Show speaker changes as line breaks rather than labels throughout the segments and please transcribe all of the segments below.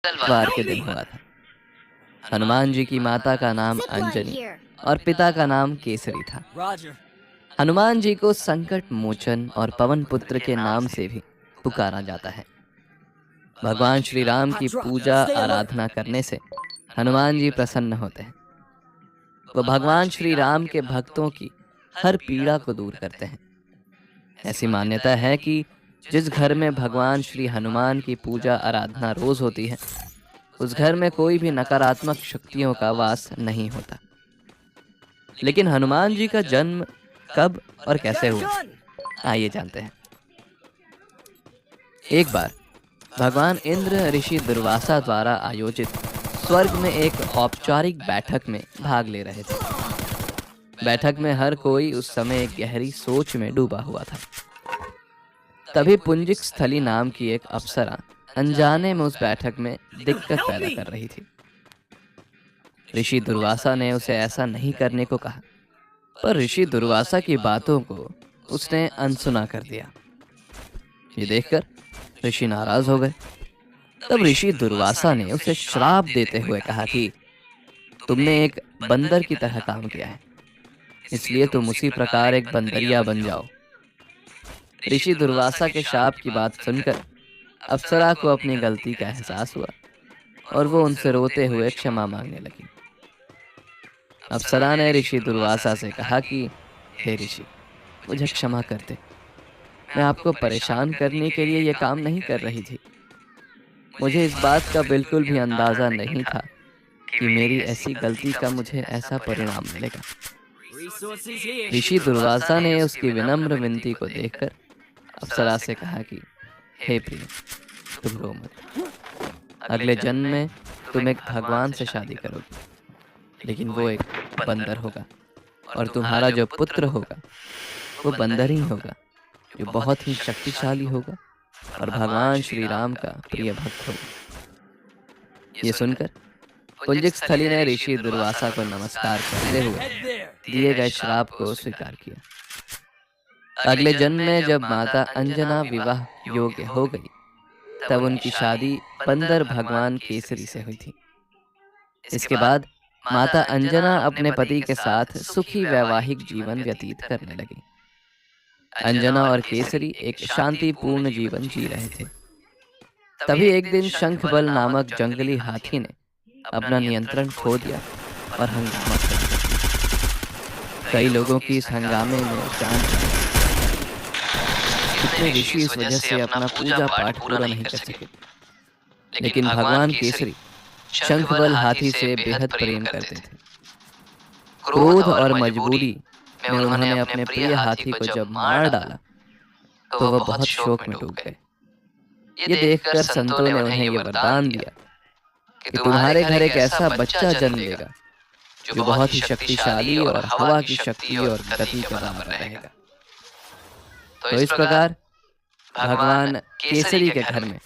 इतवार के दिन हुआ था। हनुमान जी की माता का नाम अंजनी और पिता का नाम केसरी था। हनुमान जी को संकट मोचन और पवन पुत्र के नाम से भी पुकारा जाता है। भगवान श्री राम की पूजा आराधना करने से हनुमान जी प्रसन्न होते हैं। वो भगवान श्री राम के भक्तों की हर पीड़ा को दूर करते हैं। ऐसी मान्यता है कि जिस घर में भगवान श्री हनुमान की पूजा आराधना रोज होती है, उस घर में कोई भी नकारात्मक शक्तियों का वास नहीं होता। लेकिन हनुमान जी का जन्म कब और कैसे हुआ, आइए जानते हैं। एक बार भगवान इंद्र ऋषि दुर्वासा द्वारा आयोजित स्वर्ग में एक औपचारिक बैठक में भाग ले रहे थे। बैठक में हर कोई उस समय एक गहरी सोच में डूबा हुआ था। तभी पुंजिक स्थली नाम की एक अप्सरा अनजाने में उस बैठक में दिक्कत पैदा कर रही थी। ऋषि दुर्वासा ने उसे ऐसा नहीं करने को कहा, पर ऋषि दुर्वासा की बातों को उसने अनसुना कर दिया। ये देखकर ऋषि नाराज हो गए। तब ऋषि दुर्वासा ने उसे श्राप देते हुए कहा कि तुमने एक बंदर की तरह काम किया है, इसलिए तुम उसी प्रकार एक बंदरिया बन जाओ। ऋषि दुर्वासा के शाप की बात सुनकर अप्सरा को अपनी गलती का एहसास हुआ और वो उनसे रोते हुए क्षमा मांगने लगी। अप्सरा ने ऋषि दुर्वासा से कहा कि हे ऋषि, मुझे क्षमा कर दे। मैं आपको परेशान करने के लिए यह काम नहीं कर रही थी। मुझे इस बात का बिल्कुल भी अंदाजा नहीं था कि मेरी ऐसी गलती का मुझे ऐसा परिणाम मिलेगा। ऋषि दुर्वासा ने उसकी विनम्र विनती को देखकर अप्सरा से कहा कि हे प्रिय, तुम रो मत। अगले जन्म में तुम एक भगवान से शादी करोगे, लेकिन वो एक बंदर होगा और तुम्हारा जो पुत्र होगा वो बंदर ही होगा, जो बहुत ही शक्तिशाली होगा और भगवान श्री राम का प्रिय भक्त होगा। ये सुनकर पुंजिक स्थली ने ऋषि दुर्वासा को नमस्कार करते हुए दिए गए श्राप को स्वीकार किया। अगले जन्म में जब माता अंजना विवाह योग्य हो गई, तब उनकी शादी बंदर भगवान केसरी से हुई थी। इसके बाद माता अंजना अपने पति के साथ सुखी वैवाहिक जीवन व्यतीत करने लगी। अंजना और केसरी एक शांतिपूर्ण जीवन जी रहे थे। तभी एक दिन शंखबल नामक जंगली हाथी ने अपना नियंत्रण खो दिया और हंगामा कर दिया। कई लोगों की इस हंगामे में जान चली। कितने ऋषि इस वजह से अपना पूजा पाठ पूरा नहीं कर सके। लेकिन भगवान केसरी शंखबल हाथी से बेहद प्रेम करते थे। क्रोध और मजबूरी में उन्होंने अपने प्रिय हाथी को जब मार डाला, तो वह बहुत शोक में डूब गए। ये देखकर संतों ने उन्हें ये वरदान दिया कि तुम्हारे घर एक ऐसा बच्चा जन्म लेगा जो बहुत ही शक्तिशाली और हवा की शक्ति और गति के बराबर रहेगा। तो इस प्रकार भगवान केसरी के घर में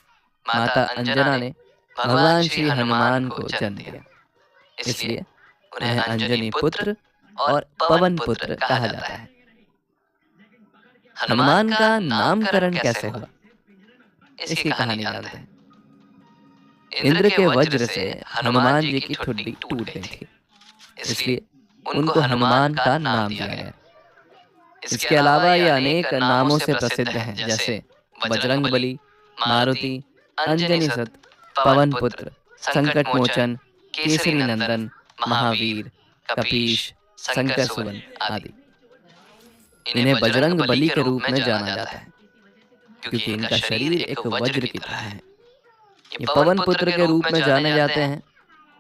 माता अंजना ने भगवान श्री हनुमान को जन्म दिया। इसलिए उन्हें अंजनी पुत्र और पवन पुत्र कहा जाता है। हनुमान का नामकरण कैसे हुआ, इसकी कहानी जानते हैं। इंद्र के वज्र से हनुमान जी की ठुड्डी टूट गई थी, इसलिए उनको हनुमान का नाम दिया गया। इसके अलावा ये अनेक नामों से प्रसिद्ध हैं, जैसे बजरंगबली, मारुति, अंजनी सुत, पवन पुत्र, संकट मोचन, केसरी नंदन, महावीर, कपीश, शंकर सुवन आदि। इन्हें बजरंग बली के रूप में जाना जाता है, क्योंकि इनका शरीर एक वज्र की तरह है। ये पवन पुत्र के रूप में जाने जाते हैं।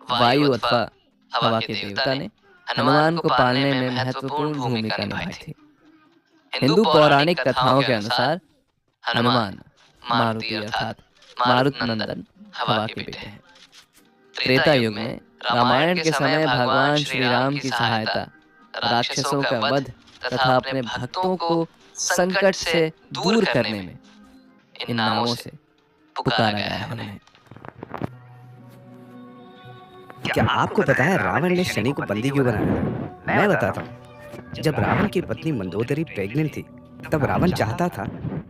वायु अथवा हवा के देवता ने हनुमान को पालने में महत्वपूर्ण भूमिका निभाई थी। हिंदू पौराणिक कथाओं के अनुसार हनुमान मारुति अर्थात मारुत नंदन हवा के बेटे हैं। त्रेता युग में रामायण के समय भगवान श्री राम की सहायता, राक्षसों का वध तथा अपने भक्तों को संकट से दूर करने में इन नामों से पुकारा गया है उन्हें।
क्या आपको पता है रावण ने शनि को बंदी क्यों बनाया? मैं बताता हूँ। जब रावण की पत्नी मंदोदरी प्रेग्नेंट थी, तब रावण चाहता था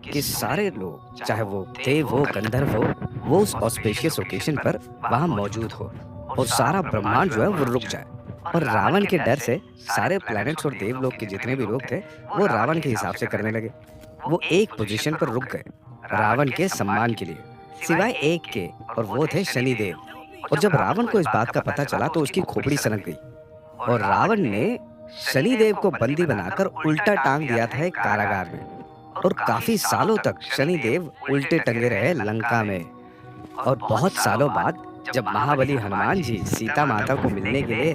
कि सारे लोग, चाहे वो देव हो, गंधर्व हो, वो उस ऑस्पेशियस ओकेशन पर वहां मौजूद हो और सारा ब्रह्मांड जो है वो रुक जाए। और रावण के डर से सारे प्लैनेट्स और देवलोक के जितने भी लोग थे वो रावण के हिसाब से करने लगे। वो एक पोजीशन पर रुक गए रावण के सम्मान के लिए, सिवाय एक के, और वो थे शनिदेव। और जब रावण को इस बात का पता चला तो उसकी खोपड़ी सनक गई और रावण ने शनिदेव को बंदी बनाकर उल्टा टांग दिया था एक कारागार में। और काफी सालों तक शनिदेव उल्टे टंगे रहे लंका में। और बहुत सालों बाद जब महाबली हनुमान जी सीता माता को मिलने के लिए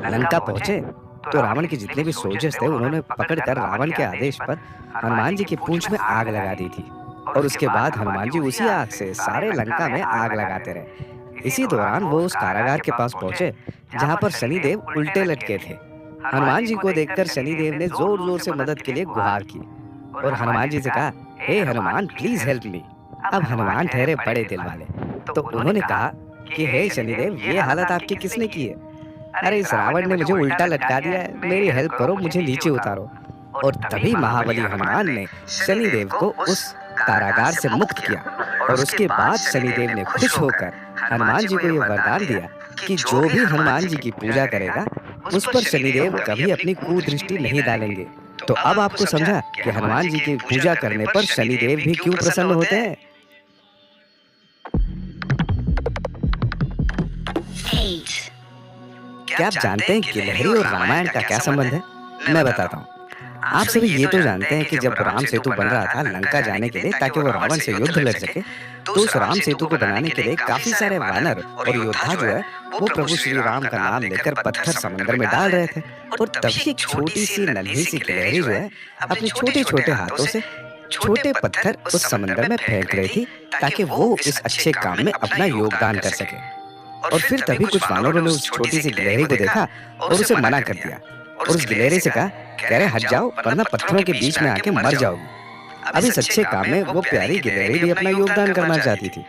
लंका पहुंचे तो रावण के जितने भी सोल्जर्स थे उन्होंने पकड़कर रावण के आदेश पर हनुमान जी की पूंछ में आग लगा दी थी। और उसके बाद हनुमान जी उसी आग से सारे लंका में आग लगाते रहे। इसी दौरान वो उस कारागार के पास पहुंचे जहां पर शनिदेव उल्टे लटके थे। हनुमान जी को देखकर शनिदेव ने जोर जोर से मदद के लिए गुहार की और हनुमान जी से कहा, हे हनुमान, प्लीज हेल्प मी। अब हनुमान ठहरे बड़े दिल वाले, तो उन्होंने कहा कि हे शनिदेव, ये हालत आपकी किसने की है? अरे इस रावण ने मुझे उल्टा लटका दिया है, मेरी हेल्प करो, मुझे नीचे उतारो। और तभी महाबली हनुमान ने शनिदेव को उस कारागार से मुक्त किया। और उसके बाद शनिदेव ने खुश होकर हनुमान जी को ये वरदान दिया कि जो भी हनुमान जी की पूजा करेगा उस पर शनिदेव कभी अपनी कुदृष्टि नहीं डालेंगे। तो अब आपको समझा कि हनुमान जी की पूजा करने पर शनिदेव भी क्यों प्रसन्न होते हैं। क्या आप जानते हैं गिलहरी और रामायण का क्या संबंध है? मैं बताता हूँ। आप सभी ये तो जानते हैं कि जब राम सेतु बन रहा था लंका जाने के लिए ताकि वो रावण से युद्ध लड़ सके, तो उस राम सेतु को बनाने के लिए काफी सारे वानर और योद्धा जो है वो प्रभु श्री राम का नाम लेकर पत्थर समंदर में डाल रहे थे। और तभी एक छोटी सी नन्ही सी गिलहरी जो है अपने छोटे छोटे हाथों से छोटे पत्थर उस समंदर में फेंक रही थी ताकि वो इस अच्छे काम में अपना योगदान कर सके। और फिर तभी कुछ वानरों ने उस छोटी सी गिलहरी को देखा और उसे मना कर दिया और उस गिलहरी से कहा, कह रहे हट जाओ वरना पत्थरों के बीच में आके मर जाओगी। अब इस अच्छे काम में वो प्यारी गिलहरी भी अपना योगदान करना चाहती थी,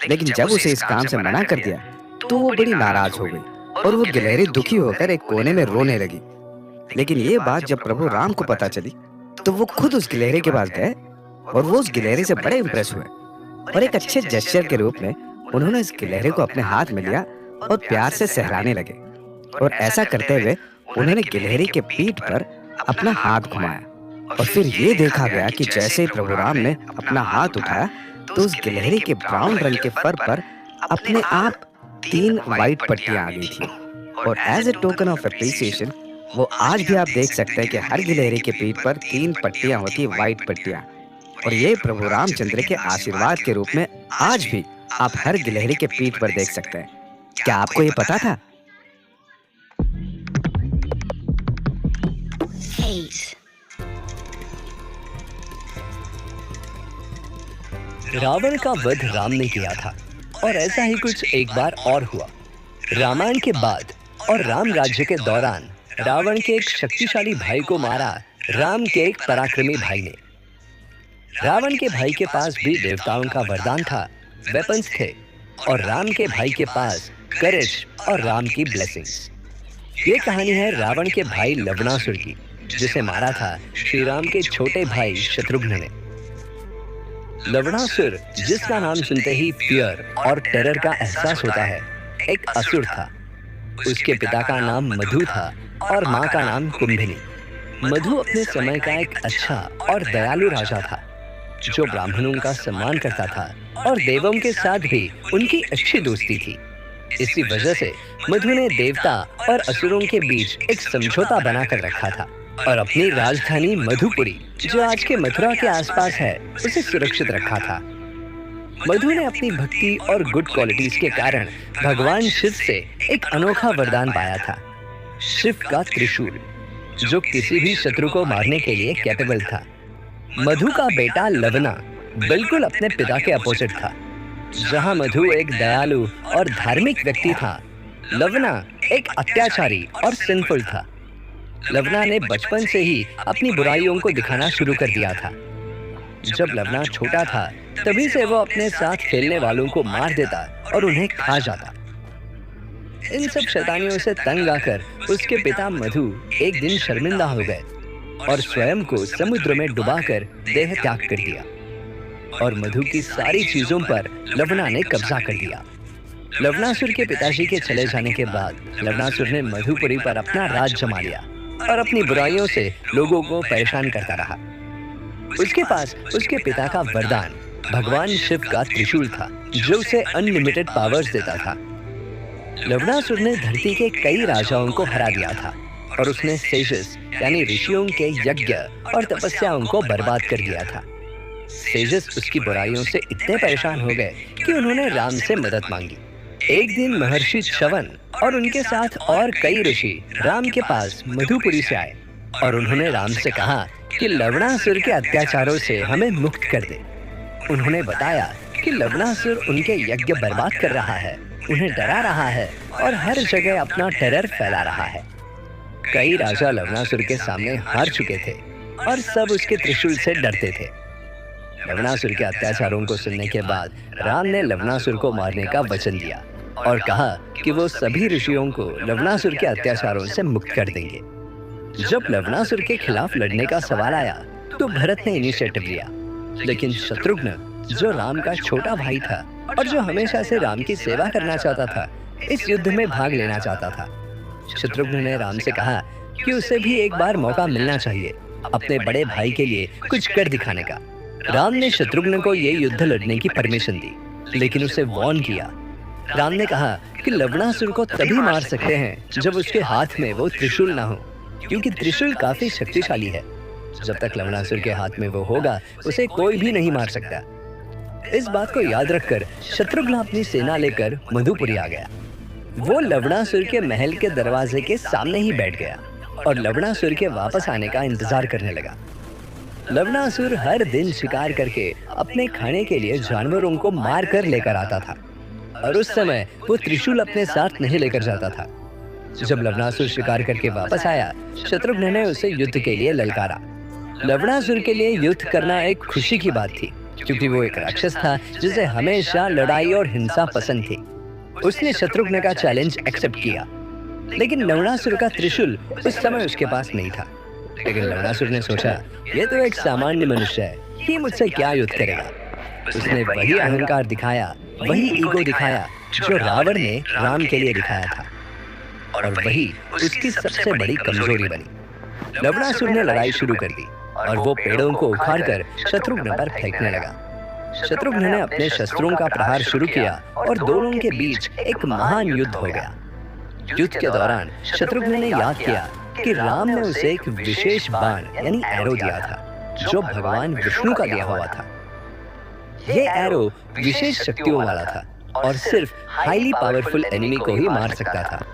लेकिन जब उसे इस काम से मना कर दिया तो वो बड़ी नाराज हो गई और वो गिलहरी दुखी होकर एक कोने में रोने लगी। लेकिन ये बात जब प्रभु राम को पता चली तो वो खुद उस गिलहरी के पास गए और वो उस गिलहरी से बड़े इंप्रेस हुए और एक अच्छे जेस्चर के रूप में उन्होंने इस गिलहरी को अपने हाथ में लिया और प्यार से सहलाने लगे। और ऐसा करते हुए उन्होंने गिलहरी के पीठ पर अपना हाथ घुमाया और फिर ये देखा गया कि जैसे ही प्रभु राम ने अपना हाथ उठाया तो उस गिलहरी के ब्राउन रंग के फर पर अपने आप 3 वाइट पट्टियां आ गई थी। और as a token of appreciation वो आज भी आप देख सकते हैं कि हर गिलहरी के पीठ पर 3 पट्टियां होती है, वाइट पट्टियां। और ये प्रभु रामचंद्र के आशीर्वाद के रूप में आज भी आप हर गिलहरी के पीठ पर देख सकते हैं। क्या आपको ये पता था?
रावण का वध राम ने किया था और ऐसा ही कुछ एक बार और हुआ। रामायण के बाद और राम राज्य के दौरान रावण के एक शक्तिशाली भाई को मारा राम के एक पराक्रमी भाई ने। रावण के भाई के पास भी देवताओं का वरदान था, वेपन्स थे, और राम के भाई के पास करेज और राम की ब्लेसिंग्स। ये कहानी है रावण के भाई लवणासुर की, जिसे मारा था श्री राम के छोटे भाई शत्रुघ्न ने। लवणासुर, जिसका नाम सुनते ही फियर और टेरर का एहसास होता है, एक असुर था। उसके पिता का नाम मधु था और माँ का नाम कुंभिनी। मधु अपने समय का एक अच्छा और दयालु राजा था जो ब्राह्मणों का सम्मान करता था और देवों के साथ भी उनकी अच्छी दोस्ती थी। इसी वजह से मधु ने देवता और असुरों के बीच एक समझौता बनाकर रखा था और अपनी राजधानी मधुपुरी, जो आज के मथुरा के आसपास है, उसे सुरक्षित रखा था। मधु ने अपनी भक्ति और गुड क्वालिटीज के कारण भगवान शिव से एक अनोखा वरदान पाया था, शिव का त्रिशूल, जो किसी भी शत्रु को मारने के लिए कैपेबल था। मधु का बेटा लवना बिल्कुल अपने पिता के अपोजिट था। जहां मधु एक दयालु और धार्मिक व्यक्ति था, लवना एक अत्याचारी और सिंफुल था। लवना ने बचपन से ही अपनी बुराइयों को दिखाना शुरू कर दिया था। जब लवना छोटा था तभी से वो अपने साथ खेलने वालों को मार देता और उन्हें खा जाता। इन सब शैतानियों से तंग आकर उसके पिता मधु एक दिन शर्मिंदा हो गए और स्वयं को समुद्र में डुबाकर देह त्याग कर दिया। और मधु की सारी चीजों पर लवणा ने कब्जा कर दिया। लवणासुर के पिताजी के चले जाने के बाद लवणासुर ने मधुपुरी पर अपना राज जमा लिया और अपनी बुराइयों से लोगों को परेशान करता रहा। उसके पास उसके पिता का वरदान भगवान शिव का त्रिशूल था, जो उसे अनलिमिटेड पावर्स देता था। लवणासुर ने धरती के कई राजाओं को हरा दिया था और उसने सेजस यानी ऋषियों के यज्ञ और तपस्याओं को बर्बाद कर दिया था। सेजस उसकी बुराइयों से इतने परेशान हो गए कि उन्होंने राम से मदद मांगी। एक दिन महर्षि च्यवन और उनके साथ और कई ऋषि राम के पास मधुपुरी से आए और उन्होंने राम से कहा कि लवणासुर के अत्याचारों से हमें मुक्त कर दे। उन्होंने बताया कि लवणासुर उनके यज्ञ बर्बाद कर रहा है, उन्हें डरा रहा है और हर जगह अपना टेरर फैला रहा है। कई राजा लवणासुर के सामने हार चुके थे और सब उसके त्रिशूल से डरते थे। लवणासुर के अत्याचारों को सुनने के बाद राम ने लवणासुर को मारने का वचन दिया और कहा कि वो सभी ऋषियों को लवणासुर के अत्याचारों से मुक्त कर देंगे। जब लवणासुर के खिलाफ लड़ने का सवाल आया तो भरत ने इनिशिएटिव लिया, लेकिन शत्रुघ्न जो राम का छोटा भाई था और जो हमेशा से राम की सेवा करना चाहता था, इस युद्ध में भाग लेना चाहता था। शत्रुघ्न ने राम से कहा कि उसे भी एक बार मौका मिलना चाहिए अपने बड़े भाई के लिए कुछ कर दिखाने का। राम ने शत्रुघ्न को ये युद्ध लड़ने की परमिशन दी, लेकिन उसे वार्न किया। राम ने कहा कि लवणासुर को तभी मार सकते हैं जब उसके हाथ में वो त्रिशूल ना हो, क्योंकि त्रिशूल काफी शक्तिशाली है। जब तक लवणासुर के हाथ में वो होगा, उसे कोई भी नहीं मार सकता। इस बात को याद रखकर शत्रुघ्न अपनी सेना लेकर मधुपुरी आ गया। वो लवणासुर के महल के दरवाजे के सामने ही बैठ गया और लवणासुर के वापस आने का इंतजार करने लगा। लवणासुर हर दिन शिकार करके अपने खाने के लिए जानवरों को मार कर लेकर आता था और उस समय वो त्रिशूल अपने साथ नहीं लेकर जाता था। जब लवणासुर शिकार करके वापस आया, शत्रुघ्न ने उसे युद्ध के लिए ललकारा। लवणासुर के लिए युद्ध करना एक खुशी की बात थी, क्योंकि वो एक राक्षस था जिसे हमेशा लड़ाई और हिंसा पसंद थी। उसने शत्रुघ्न का चैलेंज एक्सेप्ट किया, लेकिन लवणासुर का त्रिशूल उस समय उसके पास नहीं था। लेकिन लवणासुर ने सोचा, ये तो एक सामान्य मनुष्य है, ये मुझसे क्या युद्ध करेगा। उसने वही अहंकार दिखाया, वही ईगो दिखाया जो रावण ने राम के लिए दिखाया था, और वही उसकी सबसे बड़ी कमजोरी बनी। लवणासुर ने लड़ाई शुरू कर दी और वो पेड़ों को उखाड़कर शत्रुघ्न पर फेंकने लगा। शत्रुघ्न ने अपने शस्त्रों का प्रहार शुरू किया और दोनों के बीच एक महान युद्ध हो गया। युद्ध के दौरान शत्रुघ्न ने याद किया कि राम ने उसे एक विशेष बाण यानी एरो दिया था, जो भगवान विष्णु का दिया हुआ था। ये एरो विशेष शक्तियों वाला था और सिर्फ हाईली पावरफुल एनिमी को ही मार सकता था।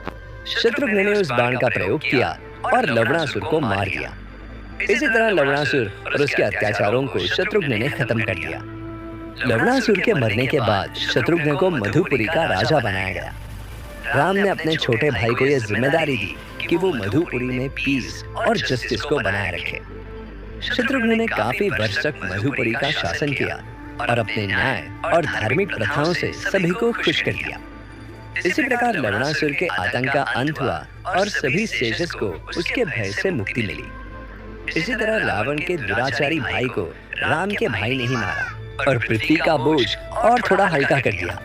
शत्रुघ्न ने उस बाण का प्रयोग किया और लवणासुर को मार दिया। इसी तरह लवणासुर और उसके अत्याचारों को शत्रुघ्न ने खत्म कर दिया। लवणासुर के मरने के बाद शत्रुघ्न को मधुपुरी का राजा बनाया गया। राम ने अपने छोटे भाई को यह जिम्मेदारी दी कि वो मधुपुरी में पीस और जस्टिस को बनाए रखे। शत्रुघ्न ने काफी वर्ष तक मधुपुरी का शासन किया और अपने न्याय और धार्मिक प्रथाओं से सभी को खुश कर दिया। इसी प्रकार लवणासुर के आतंक का अंत हुआ और सभी सेजस को उसके भय से मुक्ति मिली। इसी तरह रावण के दुराचारी भाई को राम के भाई ने ही मारा और पृथ्वी का बोझ और थोड़ा हल्का कर दिया।